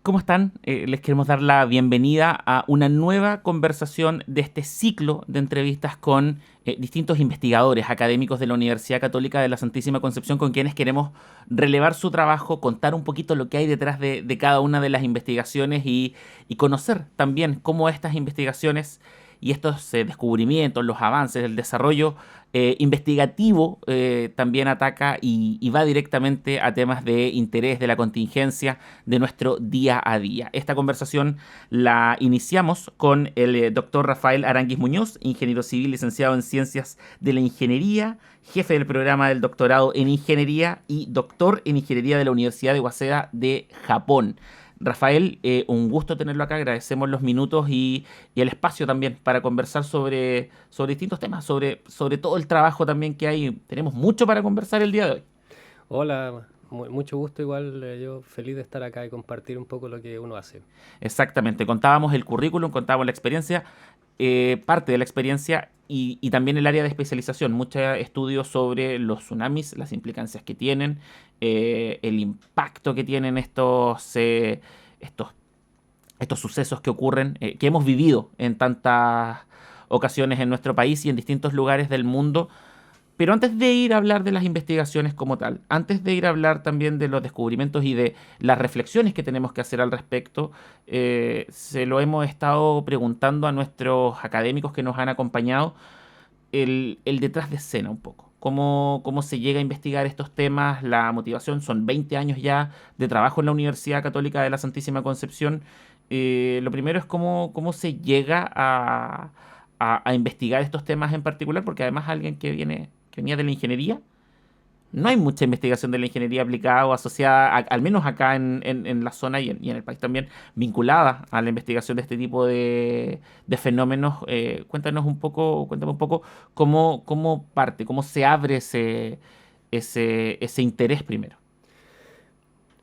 ¿Cómo están? Les queremos dar la bienvenida a una nueva conversación de este ciclo de entrevistas con distintos investigadores académicos de la Universidad Católica de la Santísima Concepción, con quienes queremos relevar su trabajo, contar un poquito lo que hay detrás de cada una de las investigaciones y conocer también cómo estas investigaciones y estos descubrimientos, los avances, el desarrollo investigativo también ataca y va directamente a temas de interés, de la contingencia, de nuestro día a día. Esta conversación la iniciamos con el doctor Rafael Aranguis Muñoz, ingeniero civil, licenciado en Ciencias de la Ingeniería, jefe del programa del doctorado en Ingeniería y doctor en Ingeniería de la Universidad de Waseda de Japón. Rafael, un gusto tenerlo acá, agradecemos los minutos y el espacio también para conversar sobre distintos temas, sobre todo el trabajo también que hay. Tenemos mucho para conversar el día de hoy. Hola, mucho gusto igual, yo feliz de estar acá y compartir un poco lo que uno hace. Exactamente, contábamos el currículum, contábamos la experiencia, parte de la experiencia y también el área de especialización, muchos estudios sobre los tsunamis, las implicancias que tienen, el impacto que tienen estos, estos sucesos que ocurren, que hemos vivido en tantas ocasiones en nuestro país y en distintos lugares del mundo. Pero antes de ir a hablar de las investigaciones como tal, antes de ir a hablar también de los descubrimientos y de las reflexiones que tenemos que hacer al respecto, se lo hemos estado preguntando a nuestros académicos que nos han acompañado, el detrás de escena un poco. Cómo se llega a investigar estos temas, la motivación, son 20 años ya de trabajo en la Universidad Católica de la Santísima Concepción. Lo primero es cómo se llega a investigar estos temas en particular, porque además alguien que venía de la ingeniería, no hay mucha investigación de la ingeniería aplicada o asociada, al menos acá en la zona y en el país también, vinculada a la investigación de este tipo de fenómenos. Cuéntame un poco cómo parte, cómo se abre ese interés primero.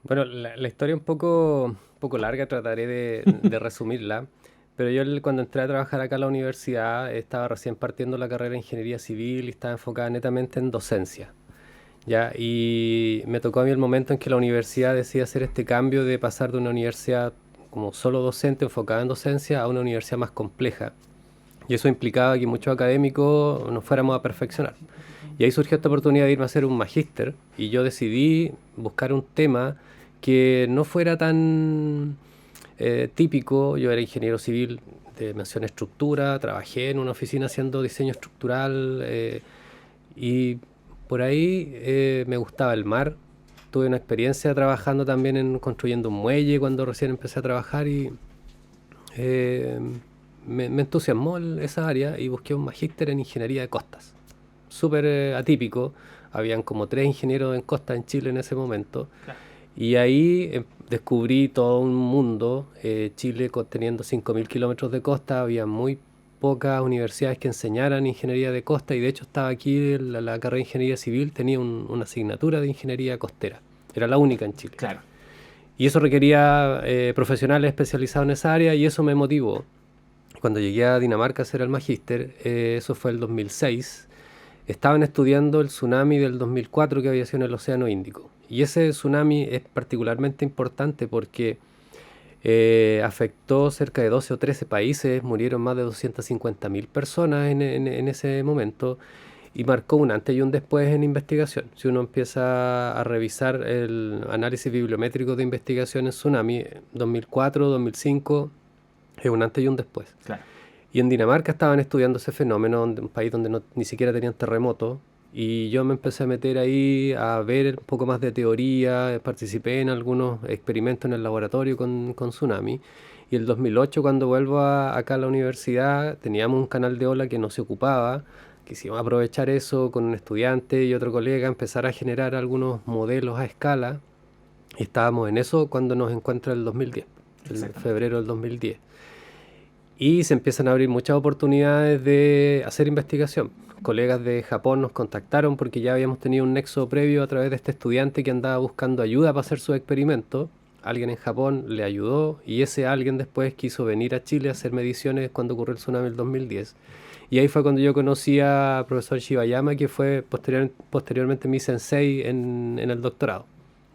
Bueno, la historia es un poco larga, trataré de resumirla, pero yo cuando entré a trabajar acá a la universidad estaba recién partiendo la carrera de Ingeniería Civil y estaba enfocada netamente en docencia. ¿Ya? Y me tocó a mí el momento en que la universidad decide hacer este cambio de pasar de una universidad como solo docente, enfocada en docencia, a una universidad más compleja. Y eso implicaba que muchos académicos nos fuéramos a perfeccionar. Y ahí surgió esta oportunidad de irme a hacer un magíster y yo decidí buscar un tema que no fuera tan típico. Yo era ingeniero civil de mención estructura, trabajé en una oficina haciendo diseño estructural y por ahí me gustaba el mar. Tuve una experiencia trabajando también en construyendo un muelle cuando recién empecé a trabajar y eh, me entusiasmó esa área y busqué un magíster en ingeniería de costas. Súper atípico, habían como 3 ingenieros en costas en Chile en ese momento. Claro. Y ahí descubrí todo un mundo. Chile teniendo 5.000 kilómetros de costa, había muy pocas universidades que enseñaran ingeniería de costa y de hecho estaba aquí la carrera de ingeniería civil, tenía una asignatura de ingeniería costera. Era la única en Chile. Claro. Y eso requería profesionales especializados en esa área y eso me motivó. Cuando llegué a Dinamarca a hacer el magíster, eso fue el 2006, estaban estudiando el tsunami del 2004 que había sido en el Océano Índico. Y ese tsunami es particularmente importante porque afectó cerca de 12 o 13 países, murieron más de 250.000 personas en ese momento y marcó un antes y un después en investigación. Si uno empieza a revisar el análisis bibliométrico de investigación en tsunami, 2004, 2005, es un antes y un después. Claro. Y en Dinamarca estaban estudiando ese fenómeno, un país donde ni siquiera tenían terremotos. Y yo me empecé a meter ahí a ver un poco más de teoría, participé en algunos experimentos en el laboratorio con tsunami. Y el 2008 cuando vuelvo acá a la universidad teníamos un canal de ola que no se ocupaba. Quisimos aprovechar eso con un estudiante y otro colega, empezar a generar algunos modelos a escala. Y estábamos en eso cuando nos encuentra el 2010, el febrero del 2010. Y se empiezan a abrir muchas oportunidades de hacer investigación. Colegas de Japón nos contactaron porque ya habíamos tenido un nexo previo a través de este estudiante que andaba buscando ayuda para hacer su experimento. Alguien en Japón le ayudó y ese alguien después quiso venir a Chile a hacer mediciones cuando ocurrió el tsunami del 2010. Y ahí fue cuando yo conocí al profesor Shibayama, que fue posteriormente mi sensei en el doctorado.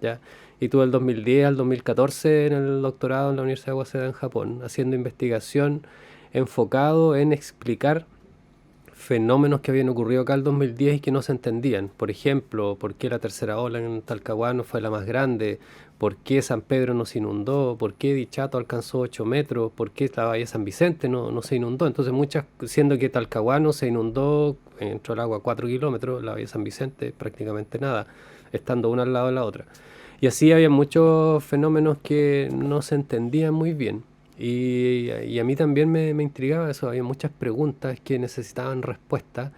¿ya? Y tuve el 2010 al 2014 en el doctorado en la Universidad de Waseda en Japón, haciendo investigación enfocado en explicar fenómenos que habían ocurrido acá el 2010 y que no se entendían. Por ejemplo, por qué la tercera ola en Talcahuano fue la más grande, por qué San Pedro no se inundó, por qué Dichato alcanzó 8 metros, por qué la bahía San Vicente no se inundó. Entonces, siendo que Talcahuano se inundó, entró el agua a 4 kilómetros, la bahía San Vicente prácticamente nada, estando una al lado de la otra. Y así había muchos fenómenos que no se entendían muy bien. Y a mí también me intrigaba eso, había muchas preguntas que necesitaban respuesta.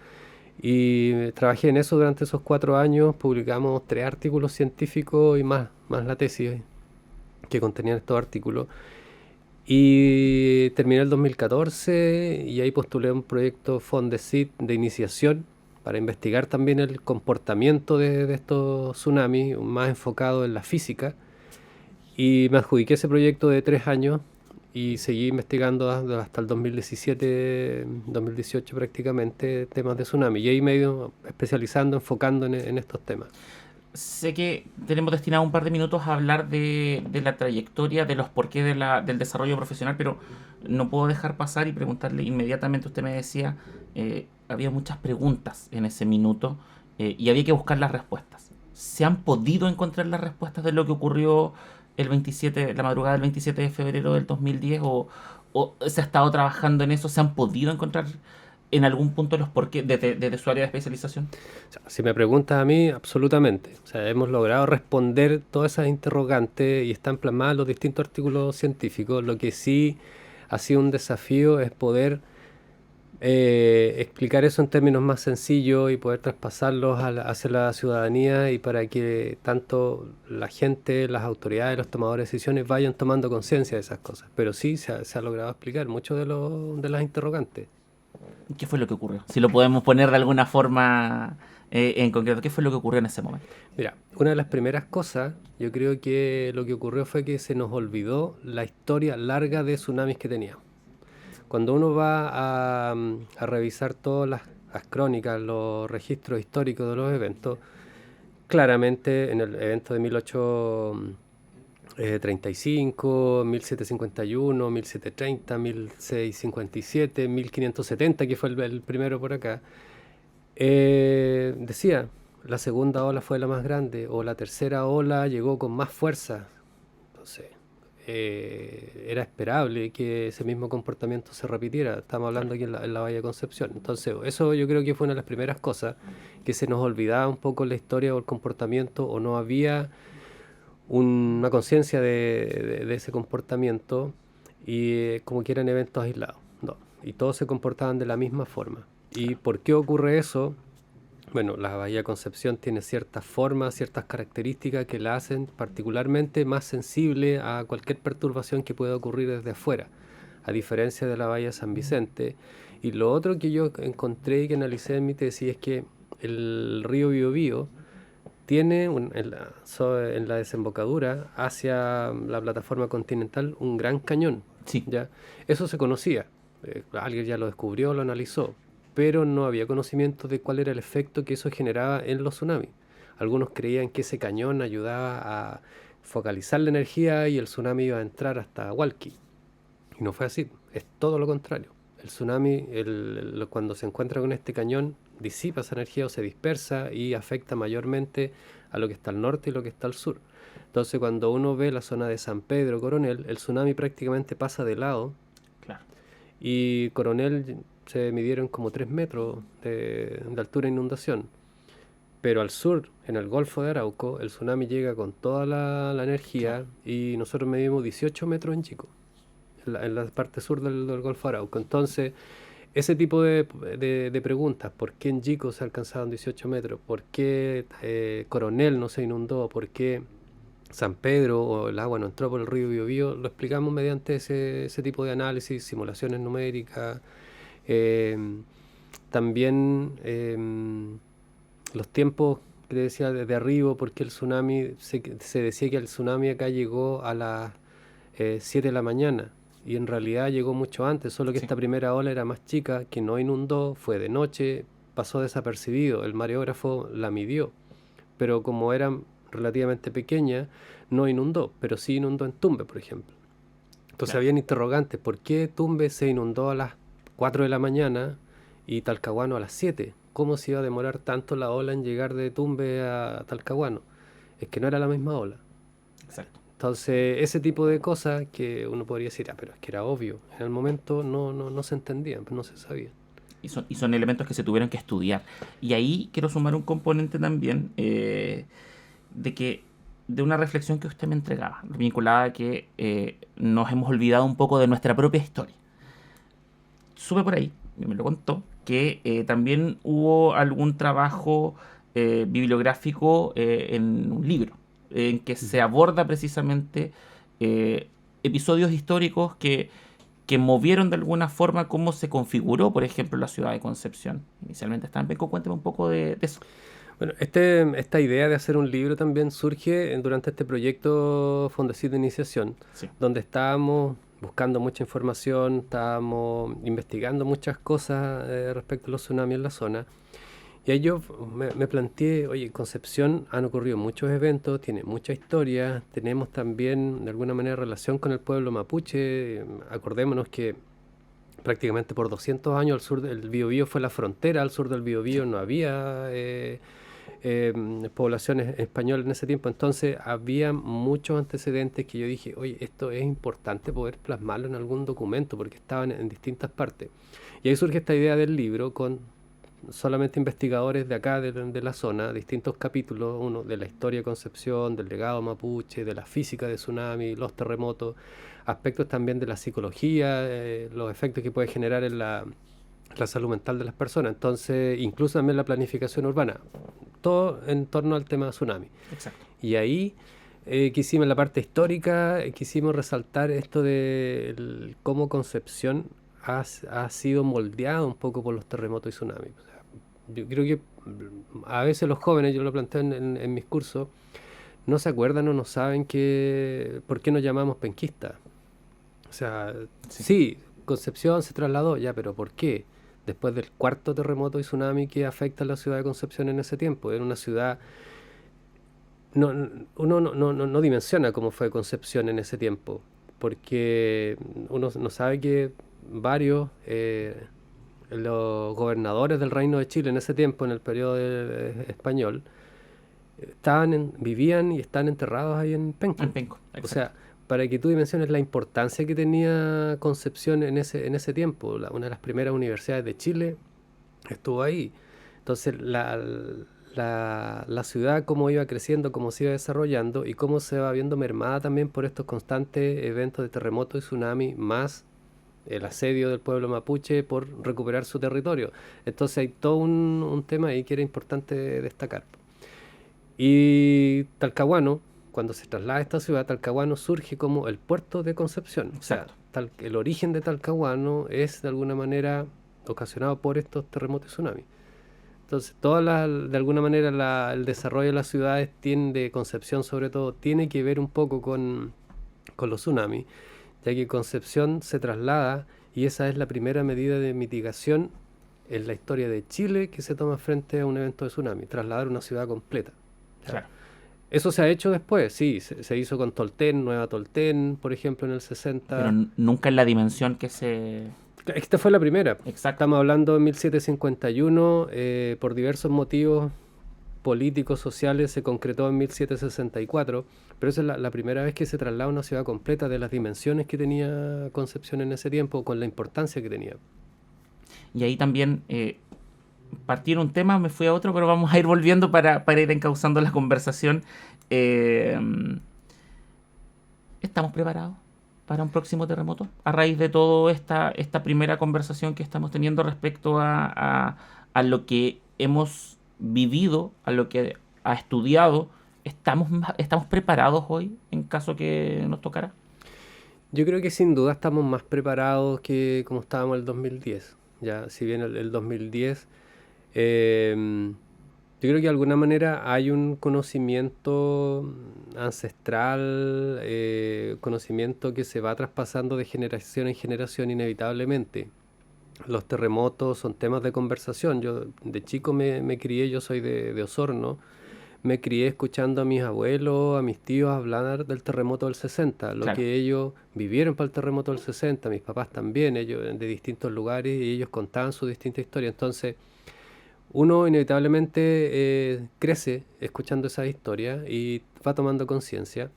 Y trabajé en eso durante esos 4 años, publicamos 3 artículos científicos y más la tesis que contenían estos artículos. Y terminé el 2014 y ahí postulé un proyecto Fondesit de iniciación para investigar también el comportamiento de estos tsunamis, más enfocado en la física. Y me adjudiqué ese proyecto de 3 años y seguí investigando hasta el 2017, 2018 prácticamente, temas de tsunami. Y ahí me he ido especializando, enfocando en estos temas. Sé que tenemos destinado un par de minutos a hablar de la trayectoria, de los porqués del desarrollo profesional, pero no puedo dejar pasar y preguntarle inmediatamente. Usted me decía, había muchas preguntas en ese minuto y había que buscar las respuestas. ¿Se han podido encontrar las respuestas de lo que ocurrió el 27, la madrugada del 27 de febrero del 2010 o se ha estado trabajando en eso? ¿Se han podido encontrar en algún punto los porqués desde su área de especialización? O sea, si me preguntas a mí, absolutamente. O sea, hemos logrado responder todas esas interrogantes y están plasmadas en los distintos artículos científicos. Lo que sí ha sido un desafío es poder explicar eso en términos más sencillos y poder traspasarlos hacia la ciudadanía y para que tanto la gente, las autoridades, los tomadores de decisiones vayan tomando conciencia de esas cosas. Pero sí se ha logrado explicar muchos de las interrogantes. ¿Qué fue lo que ocurrió? Si lo podemos poner de alguna forma en concreto, ¿qué fue lo que ocurrió en ese momento? Mira, una de las primeras cosas, yo creo que lo que ocurrió fue que se nos olvidó la historia larga de tsunamis que teníamos. Cuando uno va a revisar todas las crónicas, los registros históricos de los eventos, claramente en el evento de 1835, 1751, 1730, 1657, 1570, que fue el primero por acá, decía, la segunda ola fue la más grande o la tercera ola llegó con más fuerza. Entonces, era esperable que ese mismo comportamiento se repitiera. Estamos hablando aquí en la Bahía de Concepción. Entonces, eso yo creo que fue una de las primeras cosas que se nos olvidaba un poco la historia o el comportamiento o no había una conciencia de ese comportamiento y como que eran eventos aislados. No, y todos se comportaban de la misma forma. ¿Y por qué ocurre eso? Bueno, la Bahía Concepción tiene ciertas formas, ciertas características que la hacen particularmente más sensible a cualquier perturbación que pueda ocurrir desde afuera, a diferencia de la Bahía San Vicente. Y lo otro que yo encontré y que analicé en mi tesis es que el río Biobío tiene en la desembocadura hacia la plataforma continental un gran cañón. Sí. ¿Ya? Eso se conocía, alguien ya lo descubrió, lo analizó, pero no había conocimiento de cuál era el efecto que eso generaba en los tsunamis. Algunos creían que ese cañón ayudaba a focalizar la energía y el tsunami iba a entrar hasta Hualqui. Y no fue así, es todo lo contrario. El tsunami, cuando se encuentra con este cañón, disipa esa energía o se dispersa y afecta mayormente a lo que está al norte y lo que está al sur. Entonces, cuando uno ve la zona de San Pedro, Coronel, el tsunami prácticamente pasa de lado. Claro. Y Coronel se midieron como 3 metros de altura de inundación. Pero al sur, en el Golfo de Arauco, el tsunami llega con toda la energía y nosotros medimos 18 metros en Chico, en la parte sur del Golfo de Arauco. Entonces, ese tipo de preguntas, ¿por qué en Chico se alcanzaron 18 metros? ¿Por qué Coronel no se inundó? ¿Por qué San Pedro o el agua no entró por el río Biobío? Lo explicamos mediante ese tipo de análisis, simulaciones numéricas. Eh, también los tiempos que te decía de arriba, porque el tsunami, se decía que el tsunami acá llegó a las 7 de la mañana y en realidad llegó mucho antes, solo que Sí. esta primera ola era más chica, que no inundó, fue de noche, pasó desapercibido, el mareógrafo la midió, pero como eran relativamente pequeña no inundó, pero sí inundó en Tumbes, por ejemplo. Entonces Claro. habían interrogantes, ¿por qué Tumbes se inundó a las 4 de la mañana y Talcahuano a las 7? ¿Cómo se iba a demorar tanto la ola en llegar de Tumbes a Talcahuano? Es que no era la misma ola. Exacto. Entonces, ese tipo de cosas que uno podría decir, pero es que era obvio. En el momento no se entendían, no se sabía. Y son elementos que se tuvieron que estudiar. Y ahí quiero sumar un componente también de que de una reflexión que usted me entregaba, vinculada a que nos hemos olvidado un poco de nuestra propia historia. Supe por ahí, me lo contó, que también hubo algún trabajo bibliográfico en un libro, en que se Ujú. aborda precisamente eh, episodios históricos que movieron de alguna forma cómo se configuró, por ejemplo, la ciudad de Concepción. Inicialmente estaba en Penco, cuéntame un poco de eso. Bueno, esta idea de hacer un libro también surge durante este proyecto Fondesit de Iniciación, Sí. donde estábamos buscando mucha información, estábamos investigando muchas cosas respecto a los tsunamis en la zona. Y ahí yo me planteé, oye, en Concepción han ocurrido muchos eventos, tiene mucha historia, tenemos también de alguna manera relación con el pueblo mapuche. Acordémonos que prácticamente por 200 años al sur del Biobío fue la frontera, al sur del Sí. Biobío no había eh, poblaciones españolas en ese tiempo, entonces había muchos antecedentes que yo dije, oye, esto es importante poder plasmarlo en algún documento porque estaban en distintas partes. Y ahí surge esta idea del libro con solamente investigadores de acá, de la zona, distintos capítulos, uno de la historia de Concepción, del legado mapuche, de la física de tsunami, los terremotos, aspectos también de la psicología, los efectos que puede generar en la salud mental de las personas, entonces incluso también la planificación urbana, todo en torno al tema tsunami. Exacto. Y ahí quisimos en la parte histórica, quisimos resaltar esto de cómo Concepción ha sido moldeado un poco por los terremotos y tsunamis. O sea, yo creo que a veces los jóvenes, yo lo planteo en mis cursos, no se acuerdan o no saben por qué nos llamamos penquistas. O sea, Sí. sí, Concepción se trasladó, ya, pero ¿por qué? Después del cuarto terremoto y tsunami que afecta a la ciudad de Concepción en ese tiempo. Era una ciudad no, uno no dimensiona cómo fue Concepción en ese tiempo, porque uno no sabe que varios los gobernadores del Reino de Chile en ese tiempo, en el periodo español, vivían y están enterrados ahí en En Penco. Penco, O exacto. sea, para que tú dimensiones la importancia que tenía Concepción en ese tiempo, una de las primeras universidades de Chile estuvo ahí. Entonces, la ciudad, cómo iba creciendo, cómo se iba desarrollando y cómo se va viendo mermada también por estos constantes eventos de terremoto y tsunami, más el asedio del pueblo mapuche por recuperar su territorio. Entonces, hay todo un tema ahí que era importante destacar. Y Talcahuano, cuando se traslada a esta ciudad, Talcahuano surge como el puerto de Concepción. O sea, Exacto. el origen de Talcahuano es de alguna manera ocasionado por estos terremotos y tsunamis. Entonces, de alguna manera el desarrollo de las ciudades de Concepción sobre todo, tiene que ver un poco con los tsunamis, ya que Concepción se traslada y esa es la primera medida de mitigación en la historia de Chile que se toma frente a un evento de tsunami, trasladar una ciudad completa. O sea, Claro. eso se ha hecho después, sí, se hizo con Tolten, Nueva Tolten, por ejemplo, en el Pero 60. nunca en la dimensión que se... Esta fue la primera. Exacto. Estamos hablando de 1751, por diversos motivos políticos, sociales, se concretó en 1764, pero esa es la primera vez que se traslada una ciudad completa de las dimensiones que tenía Concepción en ese tiempo, con la importancia que tenía. Y ahí también partí en un tema, me fui a otro, pero vamos a ir volviendo para ir encauzando la conversación. Eh, ¿Estamos preparados para un próximo terremoto? A raíz de toda esta primera conversación que estamos teniendo respecto a lo que hemos vivido, a lo que ha estudiado, ¿estamos preparados hoy en caso que nos tocara? Yo creo que sin duda estamos más preparados que como estábamos en el 2010. Ya, si bien el 2010, yo creo que de alguna manera hay un conocimiento ancestral, conocimiento que se va traspasando de generación en generación inevitablemente. Los terremotos son temas de conversación. Yo de chico me crié, yo soy de Osorno. me crié escuchando a mis abuelos, a mis tíos hablar del terremoto del 60, lo Claro, que ellos vivieron para el terremoto del 60, mis papás también, ellos de distintos lugares y ellos contaban su distinta historia. Entonces, uno inevitablemente crece escuchando esas historias y va tomando conciencia.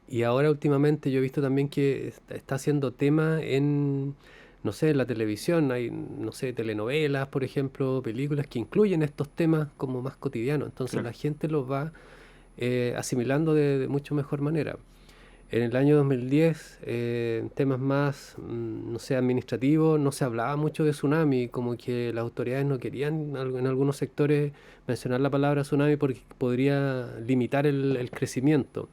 Y ahora últimamente yo he visto también que está haciendo tema en, no sé, en la televisión, hay, no sé, telenovelas, por ejemplo, películas que incluyen estos temas como más cotidianos. Entonces claro. la gente los va asimilando de mucho mejor manera. En el año 2010, temas más, no sé, administrativos, no se hablaba mucho de tsunami, como que las autoridades no querían en algunos sectores mencionar la palabra tsunami porque podría limitar el crecimiento.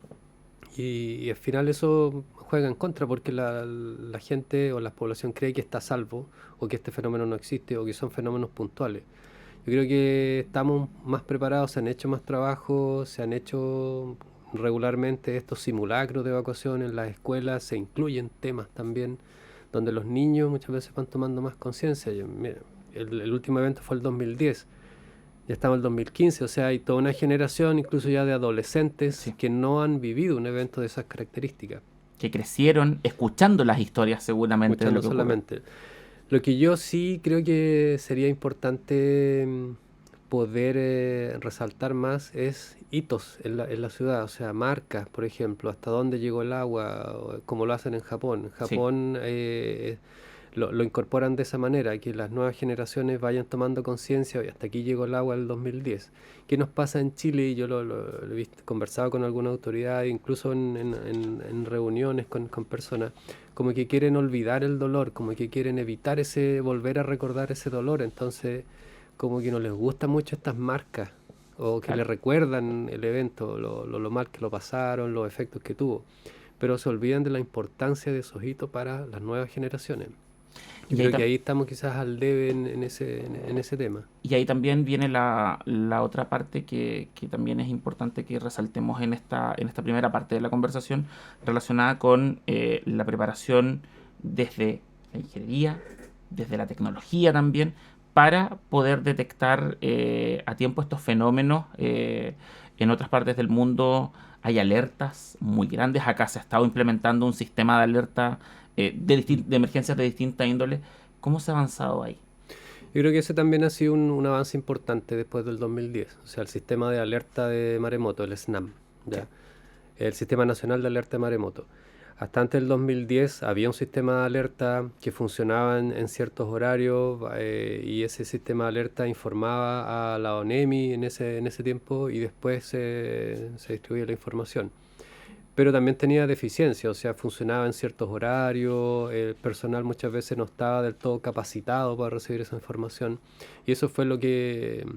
Y al final eso juega en contra porque la gente o la población cree que está a salvo o que este fenómeno no existe o que son fenómenos puntuales. Yo creo que estamos más preparados, se han hecho más trabajos, se han hecho regularmente estos simulacros de evacuación en las escuelas, se incluyen temas también donde los niños muchas veces van tomando más conciencia. Mira, el último evento fue el 2010, ya estamos en el 2015, o sea, hay toda una generación, incluso ya de adolescentes, Sí. que no han vivido un evento de esas características, Que crecieron escuchando las historias seguramente de lo escuchando que ocurre. solamente. Lo que yo sí creo que sería importante poder resaltar más es hitos en la ciudad, o sea, marcas, por ejemplo, hasta dónde llegó el agua, como lo hacen en Japón. En Sí, Japón lo incorporan de esa manera, que las nuevas generaciones vayan tomando conciencia, y hasta aquí llegó el agua del 2010. ¿Qué nos pasa en Chile? Y yo lo he visto, conversado con alguna autoridad, incluso en reuniones con personas, como que quieren olvidar el dolor, como que quieren evitar ese, volver a recordar ese dolor, entonces como que no les gustan mucho estas marcas, o que le claro. recuerdan el evento, lo mal que lo pasaron, los efectos que tuvo, pero se olvidan de la importancia de esos hitos para las nuevas generaciones. Yo Y ahí, creo que ahí estamos quizás al debe en ese tema. y ahí también viene la otra parte que también es importante que resaltemos en esta primera parte de la conversación, relacionada con la preparación desde la ingeniería, desde la tecnología también, para poder detectar a tiempo estos fenómenos. En otras partes del mundo hay alertas muy grandes. Acá se ha estado implementando un sistema de alerta de emergencias de distinta índole. ¿Cómo se ha avanzado ahí? Yo creo que ese también ha sido un avance importante después del 2010, o sea, el sistema de alerta de maremoto, el SNAM, Sí, ¿ya? El Sistema Nacional de Alerta de Maremoto. Hasta antes del 2010 había un sistema de alerta que funcionaba en ciertos horarios y ese sistema de alerta informaba a la ONEMI en ese tiempo y después se distribuía la información. Pero también tenía deficiencia, o sea, funcionaba en ciertos horarios, el personal muchas veces no estaba del todo capacitado para recibir esa información y eso fue lo que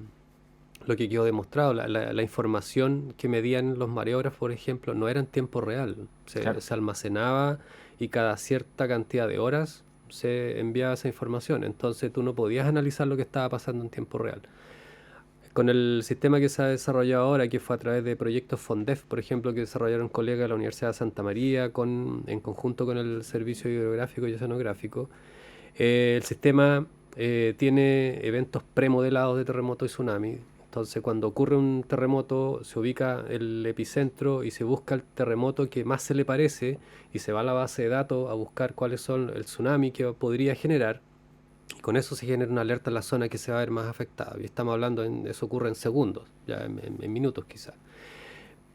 quedó demostrado. La información que medían los mareógrafos, por ejemplo, no era en tiempo real, claro. se almacenaba y cada cierta cantidad de horas se enviaba esa información, entonces tú no podías analizar lo que estaba pasando en tiempo real. Con el sistema que se ha desarrollado ahora, que fue a través de proyectos FONDEF, por ejemplo, que desarrollaron colegas de la Universidad de Santa María en conjunto con el Servicio Hidrográfico y Oceanográfico, el sistema tiene eventos premodelados de terremoto y tsunami. Entonces, cuando ocurre un terremoto, se ubica el epicentro y se busca el terremoto que más se le parece y se va a la base de datos a buscar cuáles son el tsunami que podría generar. Y con eso se genera una alerta en la zona que se va a ver más afectada. Y estamos hablando, eso ocurre en segundos, ya en minutos quizás.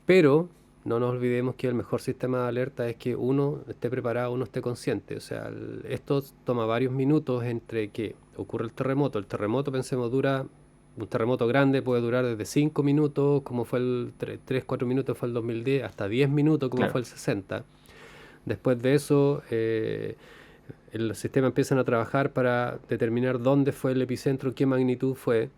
Pero no nos olvidemos que el mejor sistema de alerta es que uno esté preparado, uno esté consciente. O sea, esto toma varios minutos entre que ocurre el terremoto. El terremoto, pensemos, un terremoto grande puede durar desde 5 minutos, como fue el 3-4 minutos fue el 2010, hasta 10 minutos, como Claro. fue el 60. Después de eso, el sistema empiezan a trabajar para determinar dónde fue el epicentro, qué magnitud fue.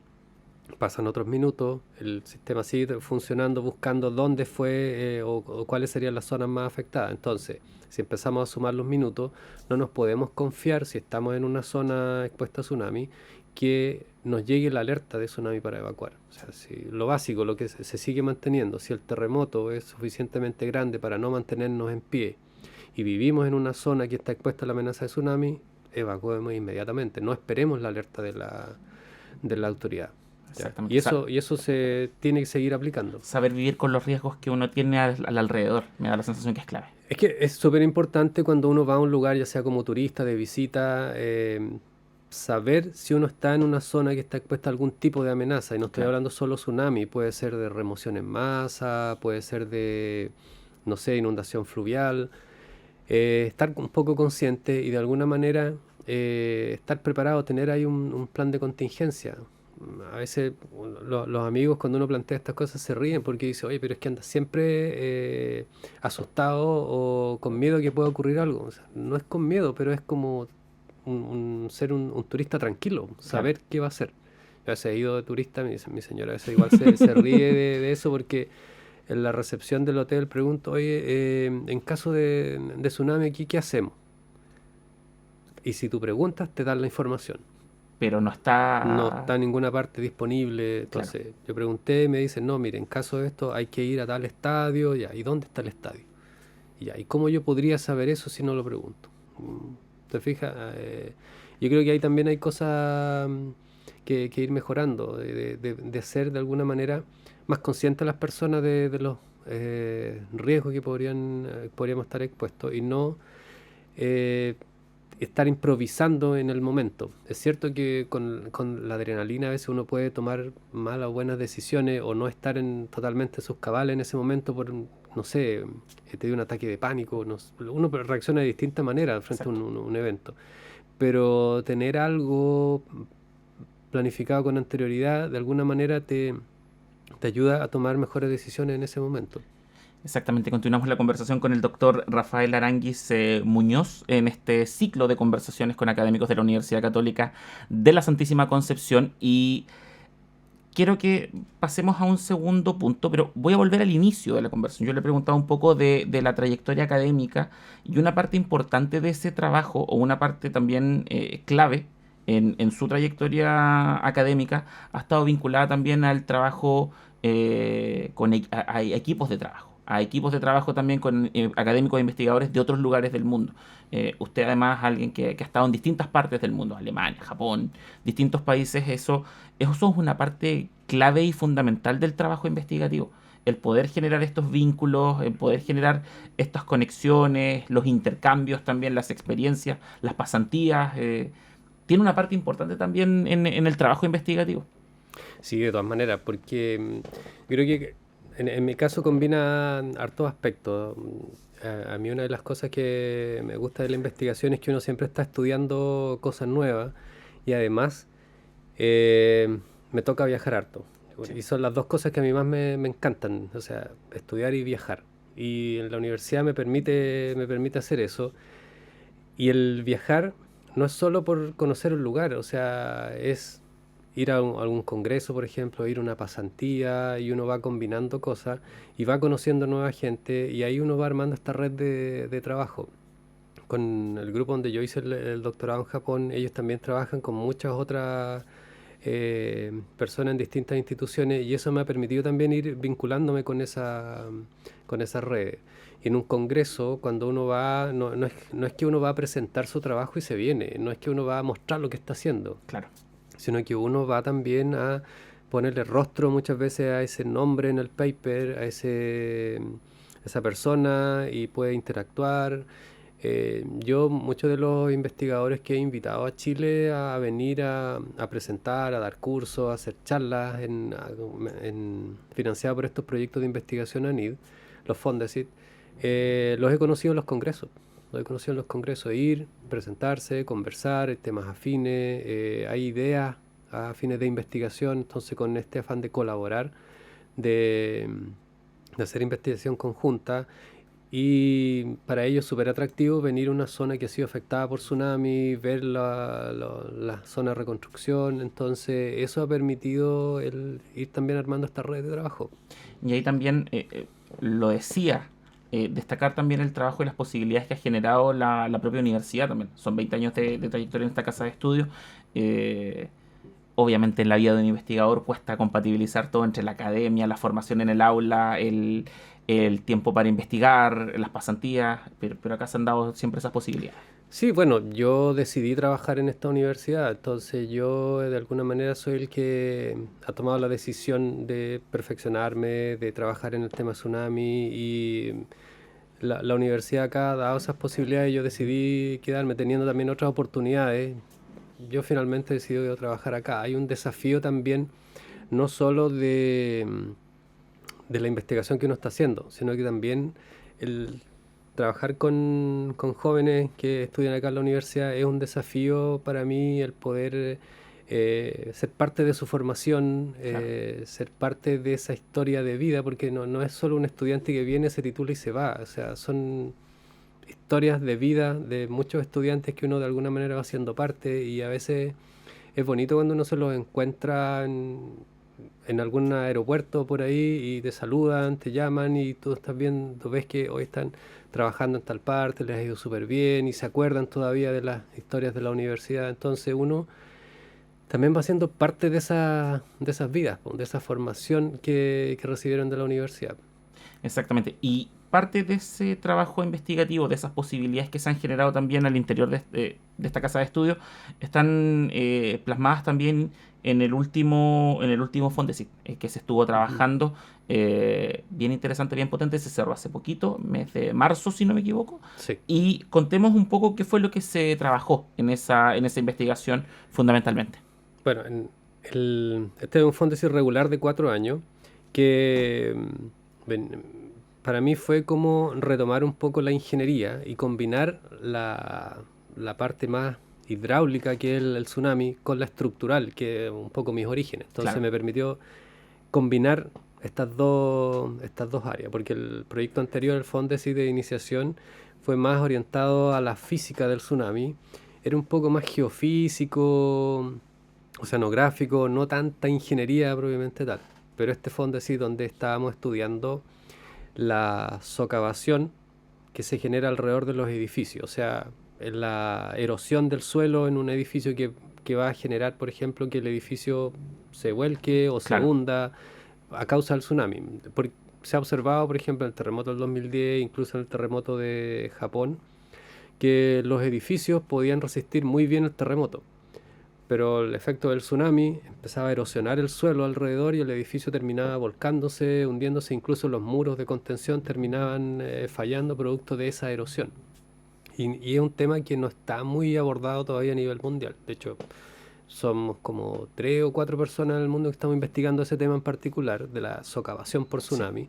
Pasan otros minutos, el sistema sigue funcionando buscando dónde fue o cuáles serían las zonas más afectadas. Entonces, si empezamos a sumar los minutos, no nos podemos confiar, si estamos en una zona expuesta a tsunami, que nos llegue la alerta de tsunami para evacuar. O sea, si lo básico, lo que se sigue manteniendo, si el terremoto es suficientemente grande para no mantenernos en pie y vivimos en una zona que está expuesta a la amenaza de tsunami, evacuemos inmediatamente. No esperemos la alerta de la autoridad. ¿ya? Exactamente. Y eso se tiene que seguir aplicando. Saber vivir con los riesgos que uno tiene al alrededor, me da la sensación que es clave. Es que es súper importante cuando uno va a un lugar, ya sea como turista, de visita, saber si uno está en una zona que está expuesta a algún tipo de amenaza. Y no estoy Claro. hablando solo tsunami, puede ser de remoción en masa, puede ser de, no sé, inundación fluvial. Estar un poco consciente y de alguna manera estar preparado, tener ahí un plan de contingencia. A veces los amigos cuando uno plantea estas cosas se ríen porque dice, oye, pero es que andas siempre asustado o con miedo que pueda ocurrir algo. O sea, no es con miedo, pero es como ser un turista tranquilo, Claro. saber qué va a hacer. Yo a veces he ido de turista, mi señora a veces igual se ríe de eso porque en la recepción del hotel pregunto, oye, en caso de tsunami aquí, ¿qué hacemos? Y si tú preguntas, te dan la información. Pero no No está... está en ninguna parte disponible. Claro. Entonces yo pregunté y me dicen, no, mire, en caso de esto hay que ir a tal estadio, ya, ¿y dónde está el estadio? Y ya, ¿y cómo yo podría saber eso si no lo pregunto? ¿Te fijas? Yo creo que ahí también hay cosas que ir mejorando, de hacer de alguna manera más conscientes a las personas de los riesgos que podríamos estar expuestos y no eh, estar improvisando en el momento. Es cierto que con la adrenalina a veces uno puede tomar malas o buenas decisiones o no estar totalmente en sus cabales en ese momento por, no sé, te dio un ataque de pánico. Uno reacciona de distinta manera frente a Exacto. un evento. Pero tener algo planificado con anterioridad de alguna manera te ayuda a tomar mejores decisiones en ese momento. Exactamente, continuamos la conversación con el doctor Rafael Aranguis Muñoz en este ciclo de conversaciones con académicos de la Universidad Católica de la Santísima Concepción y quiero que pasemos a un segundo punto, pero voy a volver al inicio de la conversación. Yo le he preguntado un poco de la trayectoria académica y una parte importante de ese trabajo o una parte también clave en su trayectoria académica ha estado vinculada también al trabajo a equipos de trabajo. A equipos de trabajo también con académicos e investigadores de otros lugares del mundo. Usted además alguien que ha estado en distintas partes del mundo, Alemania, Japón, distintos países, eso es una parte clave y fundamental del trabajo investigativo. El poder generar estos vínculos, el poder generar estas conexiones, los intercambios también, las experiencias, las pasantías, tiene una parte importante también en el trabajo investigativo. Sí, de todas maneras, porque creo que en mi caso combina hartos aspectos. A mí una de las cosas que me gusta de la investigación es que uno siempre está estudiando cosas nuevas y además me toca viajar harto. Sí. Y son las dos cosas que a mí más me encantan, o sea, estudiar y viajar. Y en la universidad me permite hacer eso. Y el viajar no es solo por conocer un lugar, o sea, es ir a algún congreso, por ejemplo, ir a una pasantía y uno va combinando cosas y va conociendo nueva gente y ahí uno va armando esta red de trabajo. Con el grupo donde yo hice el doctorado en Japón, ellos también trabajan con muchas otras personas en distintas instituciones y eso me ha permitido también ir vinculándome con esa red. Y en un congreso, cuando uno va, no es que uno va a presentar su trabajo y se viene, no es que uno va a mostrar lo que está haciendo, Claro. sino que uno va también a ponerle rostro muchas veces a ese nombre en el paper, esa persona y puede interactuar. Yo, muchos de los investigadores que he invitado a Chile a venir a presentar, a dar cursos, a hacer charlas financiadas por estos proyectos de investigación ANID, los Fondesit, los he conocido en los congresos. Los he conocido en los congresos, ir, presentarse, conversar, temas afines, hay ideas afines de investigación, entonces con este afán de colaborar, de, de hacer investigación conjunta, y para ellos es súper atractivo venir a una zona que ha sido afectada por tsunami, ver la zona de reconstrucción, entonces eso ha permitido el ir también armando esta red de trabajo. Y ahí también lo decía, destacar también el trabajo y las posibilidades que ha generado la propia universidad también. Son 20 años de trayectoria en esta casa de estudios. Eh, Obviamente en la vida de un investigador cuesta compatibilizar todo entre la academia, la formación en el aula, el tiempo para investigar, las pasantías, pero acá se han dado siempre esas posibilidades. Sí, bueno, yo decidí trabajar en esta universidad, entonces yo de alguna manera soy el que ha tomado la decisión de perfeccionarme, de trabajar en el tema tsunami y la universidad acá ha dado esas posibilidades y yo decidí quedarme teniendo también otras oportunidades. Yo finalmente decidí trabajar acá. Hay un desafío también, no solo de la investigación que uno está haciendo, sino que también el trabajar con jóvenes que estudian acá en la universidad es un desafío para mí el poder ser parte de su formación, Claro. ser parte de esa historia de vida, porque no es solo un estudiante que viene, se titula y se va, o sea, son historias de vida de muchos estudiantes que uno de alguna manera va siendo parte y a veces es bonito cuando uno se los encuentra en algún aeropuerto por ahí y te saludan, te llaman y tú estás viendo, tú ves que hoy están trabajando en tal parte, les ha ido súper bien y se acuerdan todavía de las historias de la universidad. Entonces uno también va siendo parte de esas vidas, po, de esa formación que recibieron de la universidad. Exactamente. Y parte de ese trabajo investigativo, de esas posibilidades que se han generado también al interior de esta casa de estudio, están plasmadas también en el último Fondesit, que se estuvo Ujú. trabajando. Bien interesante, bien potente. Se cerró hace poquito, mes de marzo, si no me equivoco. Sí. Y contemos un poco qué fue lo que se trabajó en esa investigación fundamentalmente. Bueno, este es un fondo irregular de 4 años que para mí fue como retomar un poco la ingeniería y combinar la parte más hidráulica, que es el tsunami, con la estructural, que es un poco mis orígenes. Entonces Claro, me permitió combinar estas dos áreas, porque el proyecto anterior, el Fondesit de iniciación, fue más orientado a la física del tsunami. Era un poco más geofísico, oceanográfico, no tanta ingeniería propiamente tal. Pero este fondo sí, donde estábamos estudiando la socavación que se genera alrededor de los edificios, o sea, la erosión del suelo en un edificio que va a generar, por ejemplo, que el edificio se vuelque o se claro, hunda a causa del tsunami. Se ha observado, por ejemplo, en el terremoto del 2010, incluso en el terremoto de Japón, que los edificios podían resistir muy bien el terremoto, pero el efecto del tsunami empezaba a erosionar el suelo alrededor y el edificio terminaba volcándose, hundiéndose, incluso los muros de contención terminaban fallando producto de esa erosión. Y es un tema que no está muy abordado todavía a nivel mundial. De hecho, somos como 3 o 4 personas en el mundo que estamos investigando ese tema en particular, de la socavación por sí. tsunami.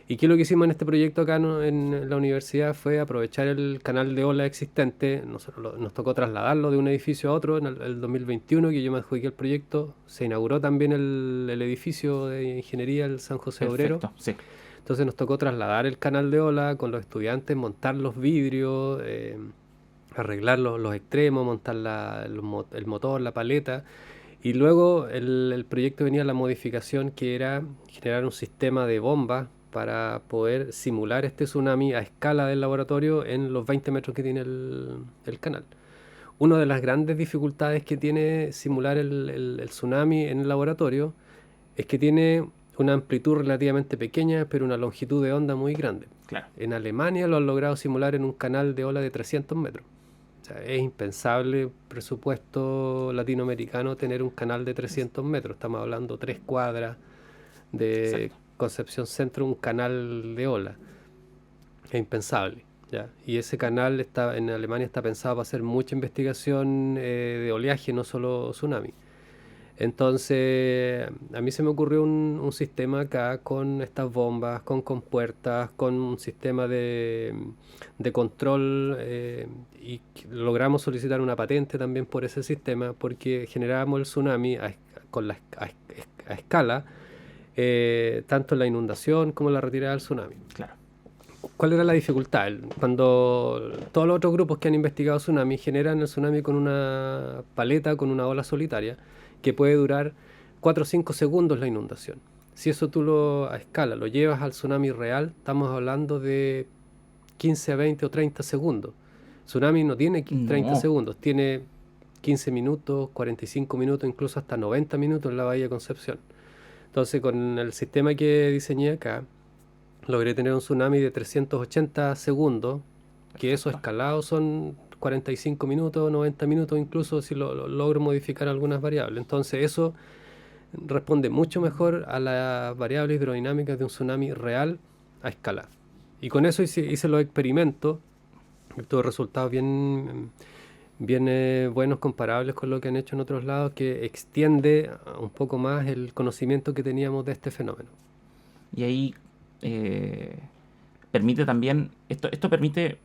¿Y qué es lo que hicimos en este proyecto acá en la universidad? Fue aprovechar el canal de ola existente. Nosotros nos tocó trasladarlo de un edificio a otro en el 2021, que yo me adjudiqué el proyecto. Se inauguró también el edificio de ingeniería, el San José Obrero. Perfecto, sí. Entonces nos tocó trasladar el canal de ola con los estudiantes, montar los vidrios, arreglar los extremos, montar el motor, la paleta. Y luego el proyecto venía la modificación que era generar un sistema de bombas para poder simular este tsunami a escala del laboratorio en los 20 metros que tiene el canal. Una de las grandes dificultades que tiene simular el tsunami en el laboratorio es que tiene una amplitud relativamente pequeña, pero una longitud de onda muy grande. Claro. En Alemania lo han logrado simular en un canal de ola de 300 metros. O sea, es impensable, presupuesto latinoamericano, tener un canal de 300 metros. Estamos hablando 3 cuadras de Exacto. Concepción Centro, un canal de ola. Es impensable. ¿Ya? Y ese canal en Alemania está pensado para hacer mucha investigación de oleaje, no solo tsunami. Entonces, a mí se me ocurrió un sistema acá con estas bombas, con compuertas, con un sistema de control y logramos solicitar una patente también por ese sistema porque generábamos el tsunami a escala, tanto la inundación como la retirada del tsunami. Claro. ¿Cuál era la dificultad? Cuando todos los otros grupos que han investigado tsunami generan el tsunami con una paleta, con una ola solitaria, que puede durar 4 o 5 segundos la inundación. Si eso tú a escala lo llevas al tsunami real, estamos hablando de 15 a 20 o 30 segundos. Tsunami no tiene 30 No, segundos, tiene 15 minutos, 45 minutos, incluso hasta 90 minutos en la Bahía de Concepción. Entonces, con el sistema que diseñé acá, logré tener un tsunami de 380 segundos, que esos perfecto. escalados son 45 minutos, 90 minutos, incluso si lo logro modificar algunas variables. Entonces eso responde mucho mejor a las variables hidrodinámicas de un tsunami real a escala. Y con eso hice los experimentos, tuve resultados bien buenos, comparables con lo que han hecho en otros lados, que extiende un poco más el conocimiento que teníamos de este fenómeno. Y ahí permite también, esto permite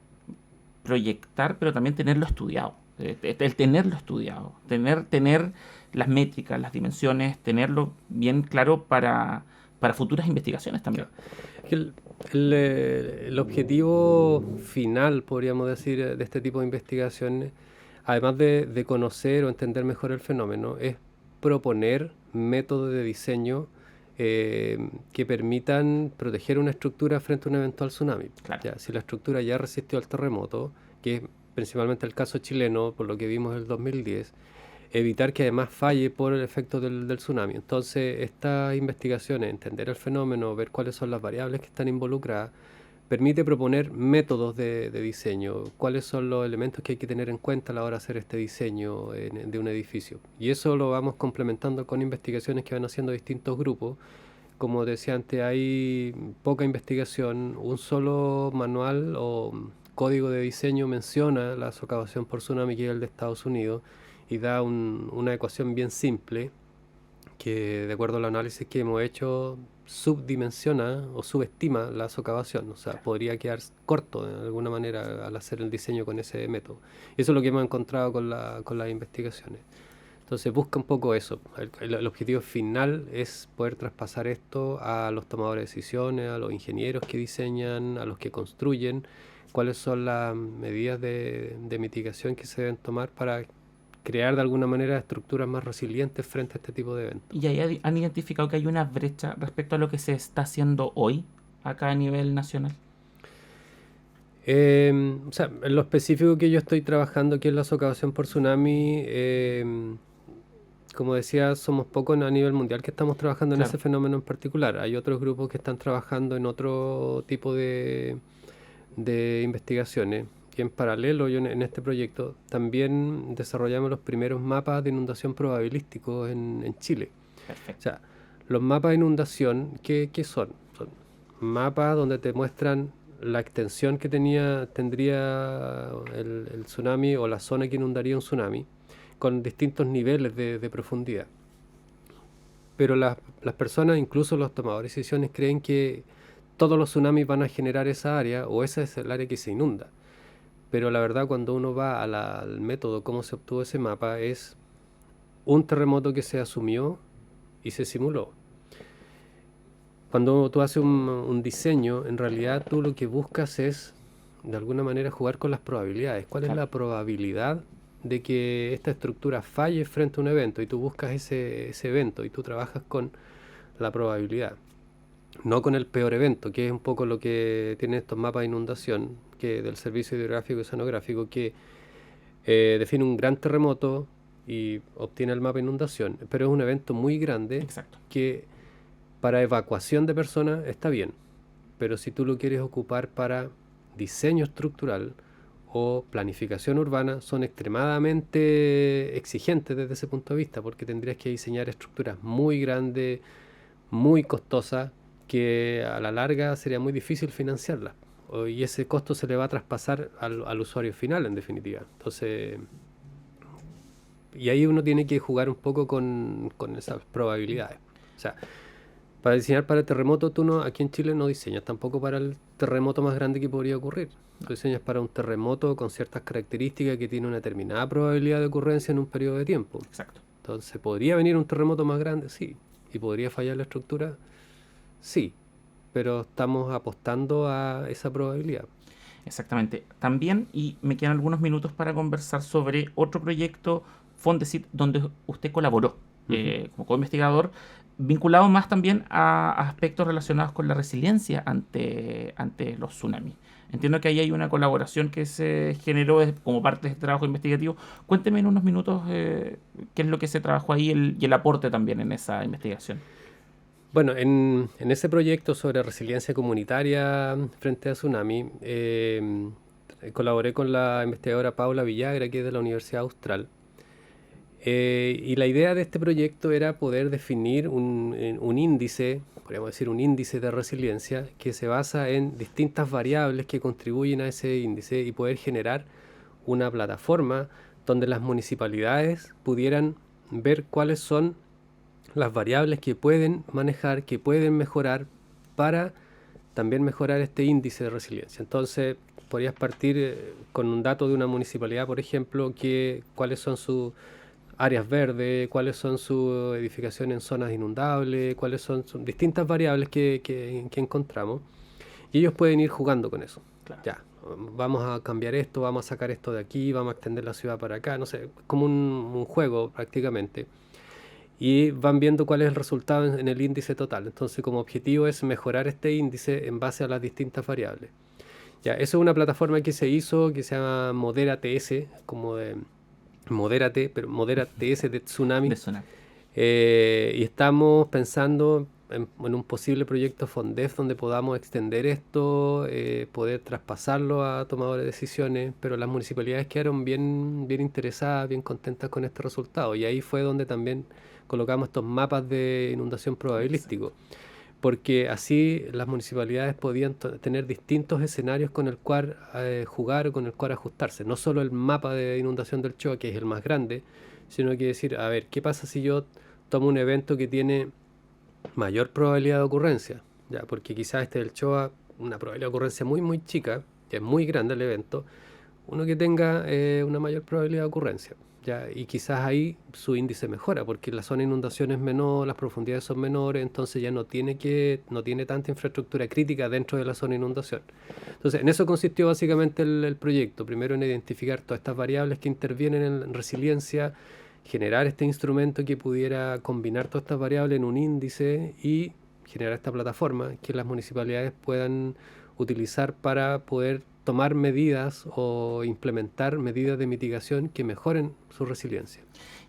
proyectar, pero también tenerlo estudiado. El tenerlo estudiado, tener las métricas, las dimensiones, tenerlo bien claro para futuras investigaciones también. El objetivo final, podríamos decir, de este tipo de investigaciones, además de conocer o entender mejor el fenómeno, es proponer métodos de diseño que permitan proteger una estructura frente a un eventual tsunami. Claro. Ya, si la estructura ya resistió al terremoto, que es principalmente el caso chileno, por lo que vimos en el 2010, evitar que además falle por el efecto del tsunami. Entonces, estas investigaciones, entender el fenómeno, ver cuáles son las variables que están involucradas, permite proponer métodos de diseño, cuáles son los elementos que hay que tener en cuenta a la hora de hacer este diseño de un edificio. Y eso lo vamos complementando con investigaciones que van haciendo distintos grupos. Como decía antes, hay poca investigación, un solo manual o código de diseño menciona la socavación por tsunami, que es el de Estados Unidos, y da una ecuación bien simple que, de acuerdo al análisis que hemos hecho, subdimensiona o subestima la socavación. O sea, podría quedar corto de alguna manera al hacer el diseño con ese método. Eso es lo que hemos encontrado con las investigaciones. Entonces busca un poco eso. El objetivo final es poder traspasar esto a los tomadores de decisiones, a los ingenieros que diseñan, a los que construyen, cuáles son las medidas de mitigación que se deben tomar para crear de alguna manera estructuras más resilientes frente a este tipo de eventos. ¿Y ahí han identificado que hay una brecha respecto a lo que se está haciendo hoy acá a nivel nacional? O sea, en lo específico que yo estoy trabajando, que es la socavación por tsunami, como decía, somos pocos a nivel mundial que estamos trabajando en Claro. ese fenómeno en particular. Hay otros grupos que están trabajando en otro tipo de investigaciones. Y en paralelo, yo en este proyecto también desarrollamos los primeros mapas de inundación probabilísticos en Chile. Perfecto. O sea, los mapas de inundación, ¿qué son? Son mapas donde te muestran la extensión que tendría el tsunami o la zona que inundaría un tsunami, con distintos niveles de profundidad. Pero las personas, incluso los tomadores de decisiones, creen que todos los tsunamis van a generar esa área o esa es el área que se inunda. Pero la verdad, cuando uno va al método, cómo se obtuvo ese mapa, es un terremoto que se asumió y se simuló. Cuando tú haces un diseño, en realidad tú lo que buscas es, de alguna manera, jugar con las probabilidades. ¿Cuál es la probabilidad de que esta estructura falle frente a un evento? Y tú buscas ese evento y tú trabajas con la probabilidad, no con el peor evento, que es un poco lo que tienen estos mapas de inundación que del Servicio Hidrográfico y Oceanográfico, que define un gran terremoto y obtiene el mapa de inundación, pero es un evento muy grande. Exacto. Que para evacuación de personas está bien, pero si tú lo quieres ocupar para diseño estructural o planificación urbana, son extremadamente exigentes desde ese punto de vista, porque tendrías que diseñar estructuras muy grandes, muy costosas, que a la larga sería muy difícil financiarlas. Y ese costo se le va a traspasar al usuario final, en definitiva. Entonces, y ahí uno tiene que jugar un poco con esas probabilidades. O sea, para diseñar para el terremoto, aquí en Chile no diseñas tampoco para el terremoto más grande que podría ocurrir. Tú diseñas para un terremoto con ciertas características que tiene una determinada probabilidad de ocurrencia en un periodo de tiempo. Exacto. Entonces, ¿podría venir un terremoto más grande? Sí. ¿Y podría fallar la estructura? Sí. Pero estamos apostando a esa probabilidad. Exactamente. También, y me quedan algunos minutos para conversar sobre otro proyecto, Fondesit, donde usted colaboró como co-investigador, vinculado más también a aspectos relacionados con la resiliencia ante los tsunamis. Entiendo que ahí hay una colaboración que se generó como parte de este trabajo investigativo. Cuénteme en unos minutos qué es lo que se trabajó ahí y el aporte también en esa investigación. Bueno, en ese proyecto sobre resiliencia comunitaria frente a tsunami, colaboré con la investigadora Paula Villagra, que es de la Universidad Austral. Y la idea de este proyecto era poder definir un índice, podríamos decir un índice de resiliencia, que se basa en distintas variables que contribuyen a ese índice y poder generar una plataforma donde las municipalidades pudieran ver cuáles son las variables que pueden manejar, que pueden mejorar para también mejorar este índice de resiliencia. Entonces, podrías partir con un dato de una municipalidad, por ejemplo, cuáles son sus áreas verdes, cuáles son sus edificaciones en zonas inundables, cuáles son distintas variables que encontramos. Y ellos pueden ir jugando con eso. Claro. Ya, vamos a cambiar esto, vamos a sacar esto de aquí, vamos a extender la ciudad para acá, no sé, como un juego prácticamente. Y van viendo cuál es el resultado en el índice total. Entonces, como objetivo es mejorar este índice en base a las distintas variables. Ya, eso es una plataforma que se hizo, que se llama Modera TS, como de Modérate, pero Modera TS de Tsunami. De Tsunami. Y estamos pensando en un posible proyecto FONDEF donde podamos extender esto, poder traspasarlo a tomadores de decisiones, pero las municipalidades quedaron bien interesadas, bien contentas con este resultado. Y ahí fue donde también colocamos estos mapas de inundación probabilístico, porque así las municipalidades podían tener distintos escenarios con el cual jugar o con el cual ajustarse. No solo el mapa de inundación del Choa, que es el más grande, sino que decir, a ver, ¿qué pasa si yo tomo un evento que tiene mayor probabilidad de ocurrencia? Ya, porque quizás este del Choa, una probabilidad de ocurrencia muy chica, que es muy grande el evento, uno que tenga una mayor probabilidad de ocurrencia. Ya, y quizás ahí su índice mejora, porque la zona de inundación es menor, las profundidades son menores, entonces ya no tiene tanta infraestructura crítica dentro de la zona de inundación. Entonces, en eso consistió básicamente el proyecto. Primero en identificar todas estas variables que intervienen en resiliencia, generar este instrumento que pudiera combinar todas estas variables en un índice y generar esta plataforma que las municipalidades puedan utilizar para poder tomar medidas o implementar medidas de mitigación que mejoren su resiliencia.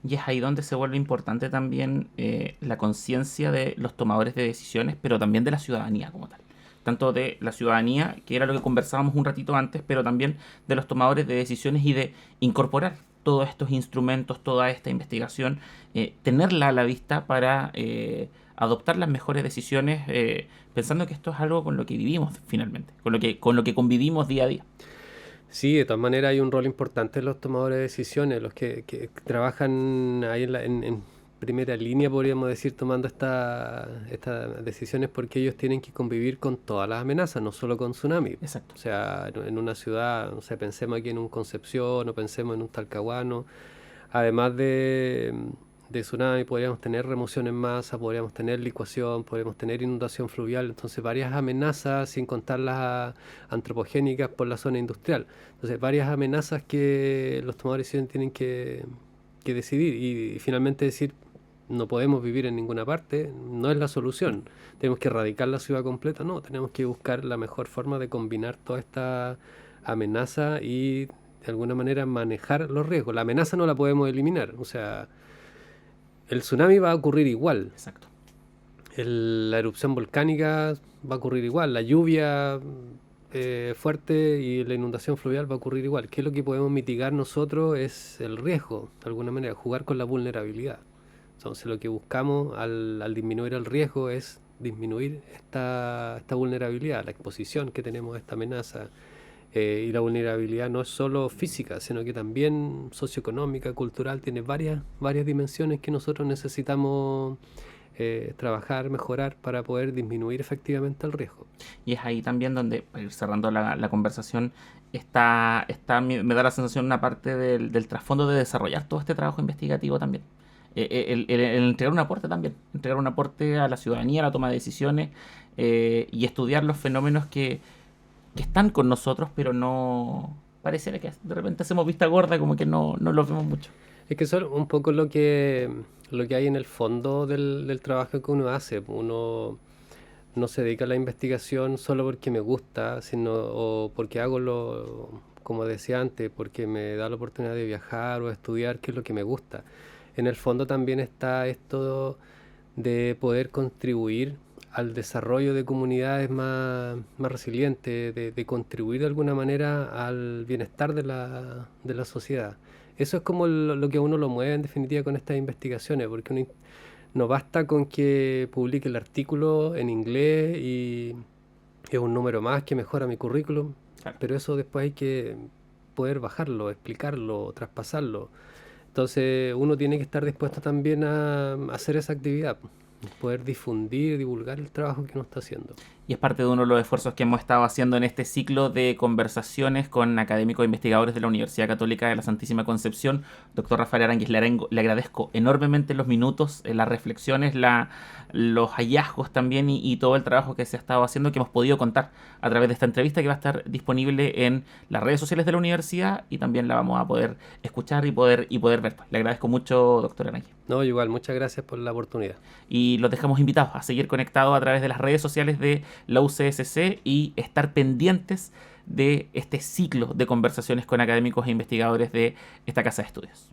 Y es ahí donde se vuelve importante también la conciencia de los tomadores de decisiones, pero también de la ciudadanía como tal. Tanto de la ciudadanía, que era lo que conversábamos un ratito antes, pero también de los tomadores de decisiones y de incorporar todos estos instrumentos, toda esta investigación, tenerla a la vista para adoptar las mejores decisiones, pensando que esto es algo con lo que vivimos finalmente, con lo que convivimos día a día. Sí, de todas maneras hay un rol importante en los tomadores de decisiones, los que trabajan ahí en primera línea, podríamos decir, tomando estas decisiones, porque ellos tienen que convivir con todas las amenazas, no solo con tsunami. Exacto. O sea, en una ciudad, no sé, pensemos aquí en un Concepción o pensemos en un Talcahuano, además de tsunami podríamos tener remoción en masa, podríamos tener licuación, podríamos tener inundación fluvial, entonces varias amenazas, sin contar las antropogénicas por la zona industrial. Entonces varias amenazas que los tomadores de decisiones tienen que decidir y finalmente decir, no podemos vivir en ninguna parte, no es la solución. Tenemos que erradicar la ciudad completa, no, tenemos que buscar la mejor forma de combinar toda esta amenaza y de alguna manera manejar los riesgos. La amenaza no la podemos eliminar, o sea, el tsunami va a ocurrir igual. Exacto. La erupción volcánica va a ocurrir igual. La lluvia fuerte y la inundación fluvial va a ocurrir igual. ¿Qué es lo que podemos mitigar nosotros? Es el riesgo, de alguna manera, jugar con la vulnerabilidad. Entonces lo que buscamos al disminuir el riesgo es disminuir esta vulnerabilidad, la exposición que tenemos a esta amenaza. Y la vulnerabilidad no es solo física, sino que también socioeconómica, cultural, tiene varias dimensiones que nosotros necesitamos trabajar, mejorar para poder disminuir efectivamente el riesgo. Y es ahí también donde, para ir cerrando la conversación, me da la sensación una parte del trasfondo de desarrollar todo este trabajo investigativo también. El entregar un aporte también, entregar un aporte a la ciudadanía, a la toma de decisiones y estudiar los fenómenos que están con nosotros, pero no pareciera que de repente hacemos vista gorda, como que no los vemos mucho. Es que eso es un poco lo que hay en el fondo del trabajo que uno hace. Uno no se dedica a la investigación solo porque me gusta, sino o porque hago como decía antes, porque me da la oportunidad de viajar o estudiar, que es lo que me gusta. En el fondo también está esto de poder contribuir al desarrollo de comunidades más resilientes, de contribuir de alguna manera al bienestar de la sociedad. Eso es como lo que a uno lo mueve en definitiva con estas investigaciones, porque no basta con que publique el artículo en inglés y es un número más que mejora mi currículum, Claro. pero eso después hay que poder bajarlo, explicarlo, traspasarlo. Entonces uno tiene que estar dispuesto también a hacer esa actividad, poder difundir, divulgar el trabajo que uno está haciendo. Y es parte de uno de los esfuerzos que hemos estado haciendo en este ciclo de conversaciones con académicos e investigadores de la Universidad Católica de la Santísima Concepción. Doctor Rafael Aránguiz, le agradezco enormemente los minutos, las reflexiones, los hallazgos también y todo el trabajo que se ha estado haciendo, que hemos podido contar a través de esta entrevista, que va a estar disponible en las redes sociales de la universidad y también la vamos a poder escuchar y poder ver. Le agradezco mucho, doctor Aránguiz. No, igual, muchas gracias por la oportunidad. Y los dejamos invitados a seguir conectados a través de las redes sociales de la UCSC y estar pendientes de este ciclo de conversaciones con académicos e investigadores de esta casa de estudios.